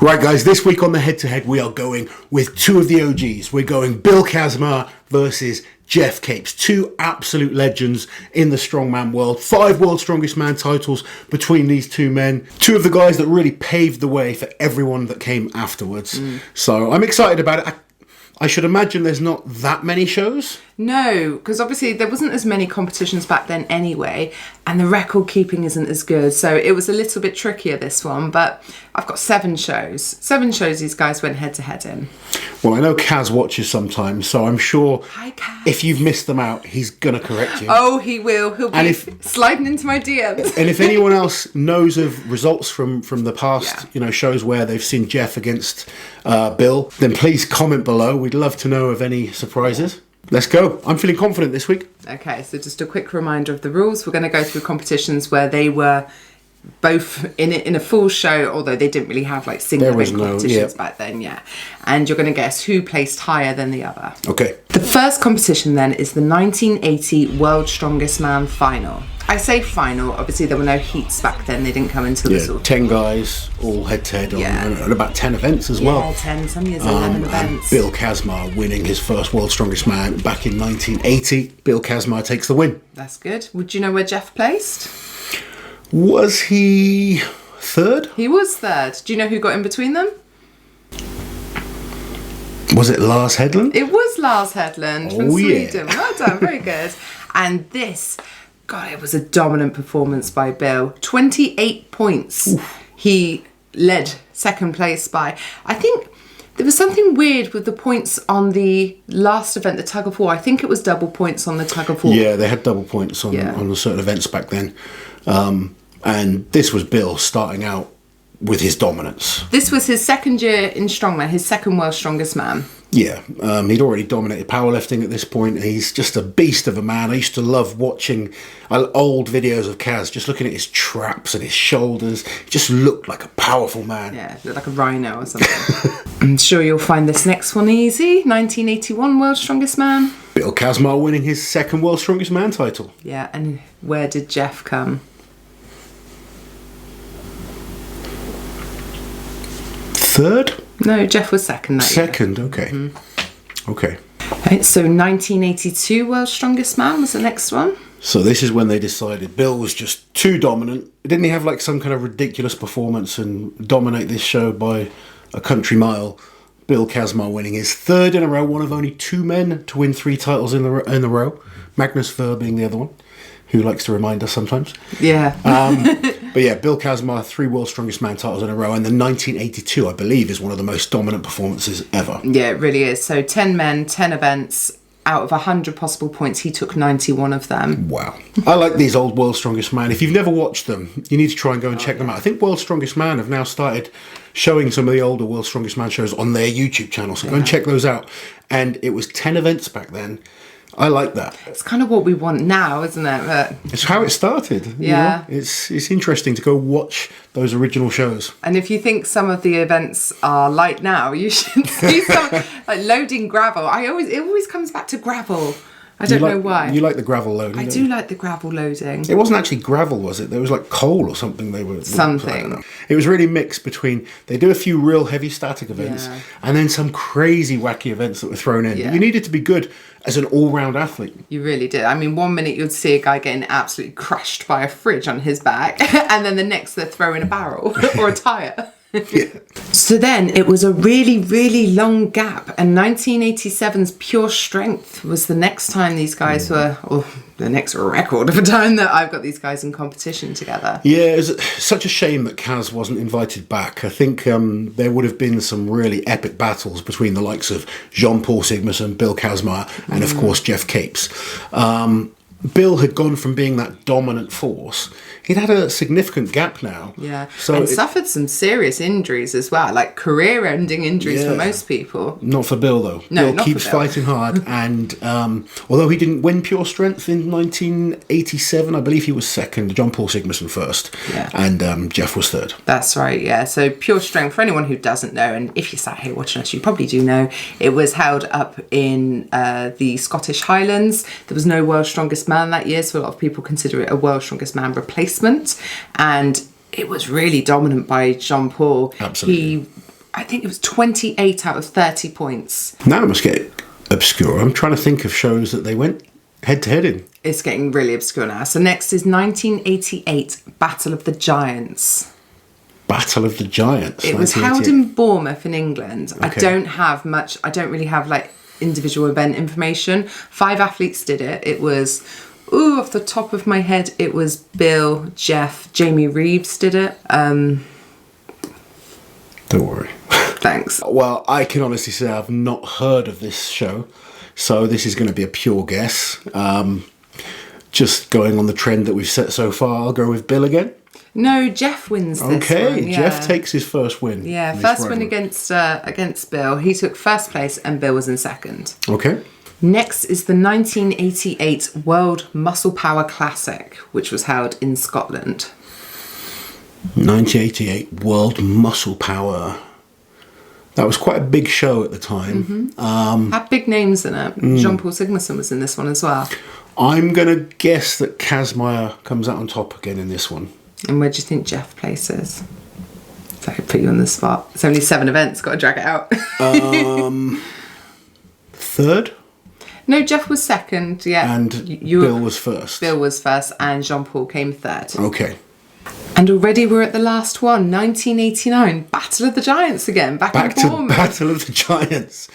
Right, guys, this week on the head-to-head, we are going with two of the OGs. We're going Bill Kazmaier versus Geoff Capes, two absolute legends in the strongman world. 5 World's Strongest Man titles between these two men. Two of the guys that really paved the way for everyone that came afterwards. So I'm excited about it. I should imagine there's not that many shows. No, because obviously there wasn't as many competitions back then anyway, and the record keeping isn't as good, so it was a little bit trickier, this one. But I've got 7 shows. 7 shows these guys went head to head in. Well, I know Kaz watches sometimes, so I'm sure Hi, Kaz. if you've missed them out, he's going to correct you. Oh, he will. He'll be sliding into my DMs. And if anyone else knows of results from the past, shows where they've seen Geoff against Bill, then please comment below. We'd love to know of any surprises. Let's go. I'm feeling confident this week. Okay, so just a quick reminder of the rules. We're going to go through competitions where they were both in a full show, although they didn't really have like single event competitions back then, and you're going to guess who placed higher than the other. Okay. The first competition then is the 1980 World's Strongest Man final. I say final, obviously there were no heats back then, they didn't come until the sort of 10 guys all head to head on about 10 events as well. Yeah, 10, some years 11 events. Bill Kazmaier winning his first World's Strongest Man back in 1980. Bill Kazmaier takes the win. That's good. Would you know where Geoff placed? Was he third? He was third. Do you know who got in between them? Was it Lars Hedlund? It was Lars Hedlund from Sweden. Well done, very good. And this, God, it was a dominant performance by Bill. 28 points. Oof. He led second place by, I think there was something weird with the points on the last event, the tug of war. I think it was double points on the tug of war. Yeah, they had double points on certain events back then. And this was Bill starting out with his dominance. This was his second year in Strongman, his second World's Strongest Man. Yeah, he'd already dominated powerlifting at this point. He's just a beast of a man. I used to love watching old videos of Kaz, just looking at his traps and his shoulders. He just looked like a powerful man. Yeah, looked like a rhino or something. I'm sure you'll find this next one easy. 1981 World's Strongest Man. Bill Kazmaier winning his second World's Strongest Man title. Yeah, and where did Geoff come? Third? No, Geoff was second that year. Second, okay. Mm-hmm. Okay. Right, so 1982 World's Strongest Man was the next one. So this is when they decided Bill was just too dominant. Didn't he have like some kind of ridiculous performance and dominate this show by a country mile? Bill Kazmaier winning his third in a row, one of only 2 men to win 3 titles in a row. Magnus Fur being the other one, who likes to remind us sometimes. Yeah. But yeah, Bill Kazmaier, 3 World's Strongest Man titles in a row, and the 1982, I believe, is one of the most dominant performances ever. Yeah, it really is. So 10 men, 10 events. Out of 100 possible points, he took 91 of them. Wow. I like these old World's Strongest Man. If you've never watched them, you need to try and go and check them out. I think World's Strongest Man have now started showing some of the older World's Strongest Man shows on their YouTube channel, so go and check those out. And it was 10 events back then. I like that. It's kind of what we want now, isn't it? But it's how it started. Yeah. You know? It's interesting to go watch those original shows. And if you think some of the events are light now, you should see some like loading gravel. It always comes back to gravel. I don't know why. You like the gravel loading? I do like the gravel loading. It wasn't actually gravel, was it? There was like coal or something they were... Something. I don't know. It was really mixed between... They do a few real heavy static events and then some crazy wacky events that were thrown in. Yeah. You needed to be good as an all-round athlete. You really did. I mean, one minute you'd see a guy getting absolutely crushed by a fridge on his back and then the next they're throwing a barrel or a tyre. So then it was a really, really long gap, and 1987's Pure Strength was the next time these guys were, or the next record of a time that I've got these guys in competition together. Yeah, it's such a shame that Kaz wasn't invited back. I think there would have been some really epic battles between the likes of Jean-Paul Sigmarsson, Bill Kazmaier, and of course Geoff Capes. Bill had gone from being that dominant force. He'd had a significant gap now. Yeah, and suffered some serious injuries as well, like career-ending injuries for most people. Not for Bill, though. No, Bill keeps fighting hard, and although he didn't win Pure Strength in 1987, I believe he was second, John-Paul Sigmarsson first, and Geoff was third. That's right, yeah. So Pure Strength, for anyone who doesn't know, and if you sat here watching us, you probably do know, it was held up in the Scottish Highlands. There was no World's Strongest Man that year, so a lot of people consider it a World's Strongest Man replacement, and it was really dominant by Jean-Paul. Absolutely. He I think it was 28 out of 30 points. Now it must get obscure. I'm trying to think of shows that they went head-to-head in. It's getting really obscure now. So next is 1988 Battle of the Giants. Battle of the Giants. It was held in Bournemouth in England. Okay. I don't really have like individual event information. 5 athletes did it. It was, off the top of my head, it was Bill, Geoff, Jamie Reeves did it. Don't worry. Thanks. Well, I can honestly say I've not heard of this show, so this is going to be a pure guess. Just going on the trend that we've set so far, I'll go with Bill again. No, Geoff wins this Okay, one. Yeah. Geoff takes his first win. Yeah, in this first win rivalry. against Bill. He took first place and Bill was in second. Okay. Next is the 1988 World Muscle Power Classic, which was held in Scotland. 1988 World Muscle Power. That was quite a big show at the time. Had big names in it. Jean-Paul Sigmarsson was in this one as well. I'm going to guess that Kazmaier comes out on top again in this one. And where do you think Geoff places? So I could put you on the spot. It's only 7 events, got to drag it out. Third? No, Geoff was second, yeah. And Bill was first. Bill was first and Jean-Paul came third. Okay. And already we're at the last one, 1989, Battle of the Giants again, back in to Bournemouth. Battle of the Giants.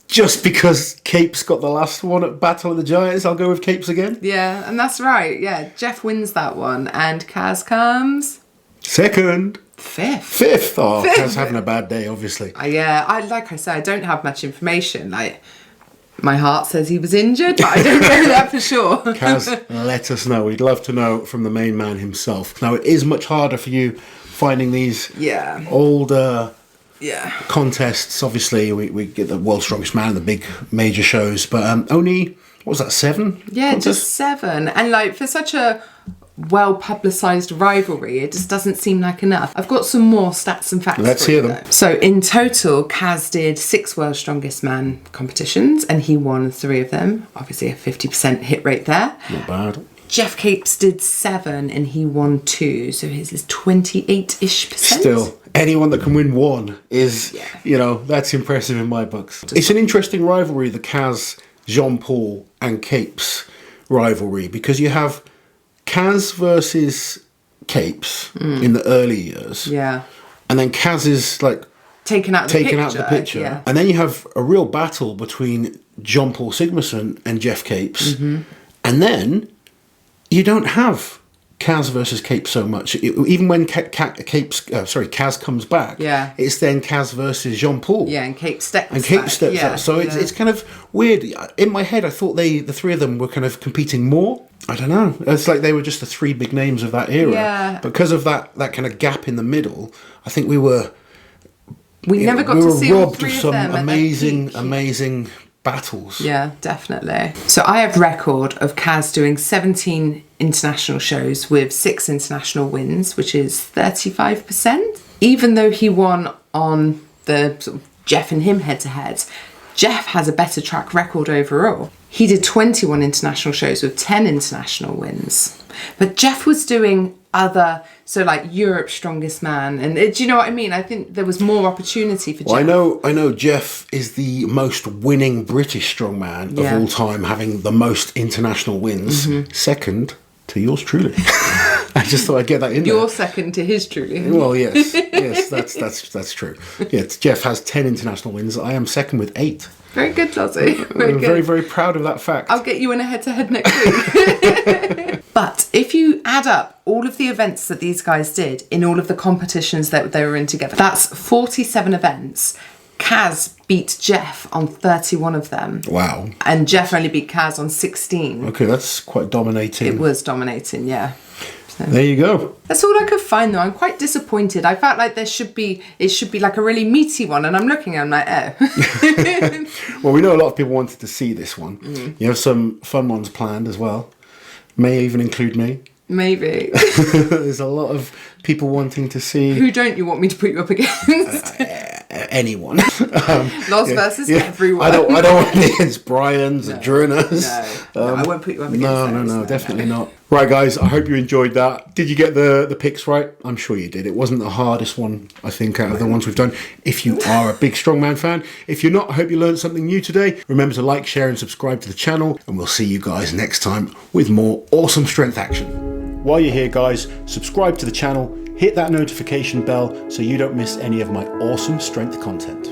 Just because Capes got the last one at Battle of the Giants, I'll go with Capes again. Yeah, and that's right. Yeah, Geoff wins that one, and Kaz comes Second. fifth. Oh, Fifth. Kaz having a bad day, obviously. Yeah, like I said, I don't have much information. Like, my heart says he was injured, but I don't know that for sure. Kaz, let us know. We'd love to know from the main man himself. Now, it is much harder for you finding these older contests. Obviously, we get the World's Strongest Man, the big major shows, but only, what was that, 7? Yeah, contests? just 7. And like, for such a well-publicised rivalry, it just doesn't seem like enough. I've got some more stats and facts. Let's for hear you, them. though. So in total, Kaz did 6 World's Strongest Man competitions and he won 3 of them. Obviously a 50% hit rate there. Not bad. Geoff Capes did 7 and he won 2, so his is 28-ish%. Still, anyone that can win 1 is, that's impressive in my books. It's an interesting rivalry, the Kaz, Jean-Paul and Capes rivalry, because you have Kaz versus Capes in the early years. Yeah. And then Kaz is like taken out the picture. Yeah. And then you have a real battle between Jean-Paul Sigmarsson and Geoff Capes. Mm-hmm. And then you don't have Kaz versus Capes so much. Even when Kaz comes back, it's then Kaz versus Jean-Paul. Yeah, and Capes steps up. So it's kind of weird. In my head, I thought the 3 of them were kind of competing more. I don't know. It's like they were just the 3 big names of that era. Yeah. Because of that kind of gap in the middle, I think we were never got to see all robbed 3 of of some them amazing battles. Yeah, definitely. So I have record of Kaz doing 17 international shows with 6 international wins, which is 35%. Even though he won on the sort of Geoff and him head-to-head, Geoff has a better track record overall. He did 21 international shows with 10 international wins. But Geoff was doing other, so like Europe's Strongest Man, and do you know what I mean? I think there was more opportunity for Geoff. Well, I know Geoff is the most winning British strongman of all time, having the most international wins. Second to yours truly. I just thought I'd get that in there. You're second to his truly. Well, yes, that's true. Yes, Geoff has 10 international wins. I am second with 8. Very good, Lozzie. I'm very, very proud of that fact. I'll get you in a head-to-head next week. But if you add up all of the events that these guys did in all of the competitions that they were in together, that's 47 events. Kaz beat Geoff on 31 of them. Wow. And Geoff only beat Kaz on 16. Okay, that's quite dominating. It was dominating, yeah. So there you go. That's all I could find though. I'm quite disappointed. I felt like it should be like a really meaty one, and I'm looking and I'm like, oh. Well, we know a lot of people wanted to see this one. You have some fun ones planned as well. May even include me. Maybe. There's a lot of people wanting to see. Who don't you want me to put you up against? anyone. Lost versus everyone. I don't want it against Brian's or Drunas. No, I won't put you up against those. No, definitely not. Right, guys, I hope you enjoyed that. Did you get the picks right? I'm sure you did. It wasn't the hardest one, I think, out of the ones we've done. If you are a big strongman fan, if you're not, I hope you learned something new today. Remember to like, share, and subscribe to the channel, and we'll see you guys next time with more awesome strength action. While you're here, guys, subscribe to the channel, hit that notification bell so you don't miss any of my awesome strength content.